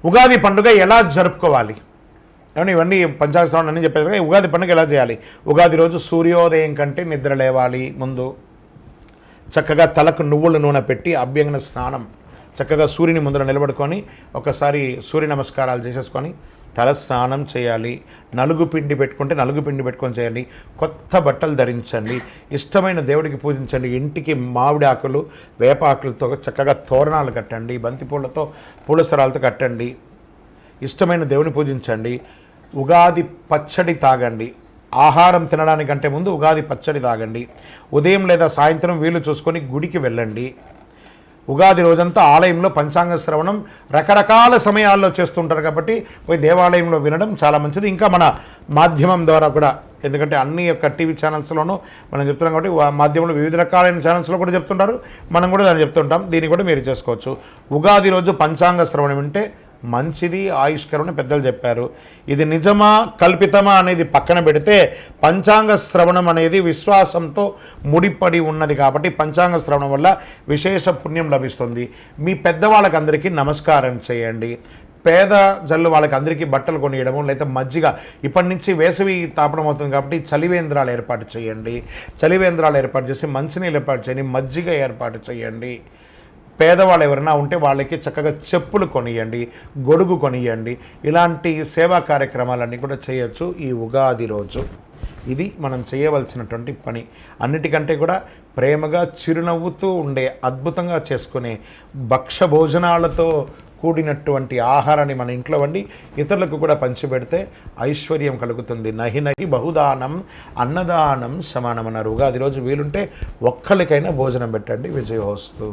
ఉగాది పండుగ ఎలా జరుపుకోవాలి ఏమన్నా ఇవన్నీ పంచాంగ శ్రవణం అని చెప్పారు. ఉగాది పండుగ ఎలా చేయాలి? ఉగాది రోజు సూర్యోదయం కంటే నిద్ర లేవాలి. ముందు చక్కగా తలకు నువ్వుల నూనె పెట్టి అభ్యంగన స్నానం చక్కగా సూర్యుని ముందర నిలబడుకొని ఒకసారి సూర్య నమస్కారాలు చేసేసుకొని తల స్నానం చేయాలి. నలుగు పిండి పెట్టుకుంటే నలుగు పిండి పెట్టుకొని చేయండి. కొత్త బట్టలు ధరించండి. ఇష్టమైన దేవుడికి పూజించండి. ఇంటికి మామిడి ఆకులు వేప ఆకులతో చక్కగా తోరణాలు కట్టండి. బంతిపూలతో పూల సరాలతో కట్టండి. ఇష్టమైన దేవుని పూజించండి. ఉగాది పచ్చడి తాగండి. ఆహారం తినడానికంటే ముందు ఉగాది పచ్చడి తాగండి. ఉదయం లేదా సాయంత్రం వీలు చూసుకొని గుడికి వెళ్ళండి. ఉగాది రోజంతా ఆలయంలో పంచాంగ శ్రవణం రకరకాల సమయాల్లో చేస్తుంటారు కాబట్టి పోయి దేవాలయంలో వినడం చాలా మంచిది. ఇంకా మన మాధ్యమం ద్వారా కూడా, ఎందుకంటే అన్ని యొక్క టీవీ ఛానల్స్లోనూ మనం చెప్తున్నాం కాబట్టి మాధ్యమంలో వివిధ రకాలైన ఛానల్స్లో కూడా చెప్తుంటారు, మనం కూడా దాన్ని చెప్తుంటాం. దీన్ని కూడా మీరు చేసుకోవచ్చు. ఉగాది రోజు పంచాంగ శ్రవణం వింటే మంచిది, ఆయుష్కరమని పెద్దలు చెప్పారు. ఇది నిజమా కల్పితమా అనేది పక్కన పెడితే పంచాంగ శ్రవణం అనేది విశ్వాసంతో ముడిపడి ఉన్నది కాబట్టి పంచాంగ శ్రవణం వల్ల విశేష పుణ్యం లభిస్తుంది. మీ పెద్దవాళ్ళకందరికీ నమస్కారం చేయండి. పేద జల్లు వాళ్ళకి అందరికీ బట్టలు కొనియడము, లేదా మజ్జిగ, ఇప్పటి నుంచి వేసవి తాపడం అవుతుంది కాబట్టి చలివేంద్రాలు ఏర్పాటు చేయండి. చలివేంద్రాలు ఏర్పాటు చేసి మంచినీళ్ళు ఏర్పాటు చేయండి. మజ్జిగ ఏర్పాటు చేయండి. పేదవాళ్ళు ఎవరైనా ఉంటే వాళ్ళకి చక్కగా చెప్పులు కొనియండి, గొడుగు కొనియండి. ఇలాంటి సేవా కార్యక్రమాలన్నీ కూడా చేయొచ్చు ఈ ఉగాది రోజు. ఇది మనం చేయవలసినటువంటి పని. అన్నిటికంటే కూడా ప్రేమగా చిరునవ్వుతూ ఉండే, అద్భుతంగా చేసుకునే భక్ష భోజనాలతో కూడినటువంటి ఆహారాన్ని మన ఇంట్లో వండి ఇతరులకు కూడా పంచిపెడితే ఐశ్వర్యం కలుగుతుంది. నహి నహి బహుదానం అన్నదానం సమానం అన్నారు. ఉగాది రోజు వీలుంటే ఒక్కరికైనా భోజనం పెట్టండి. విజయోస్తు.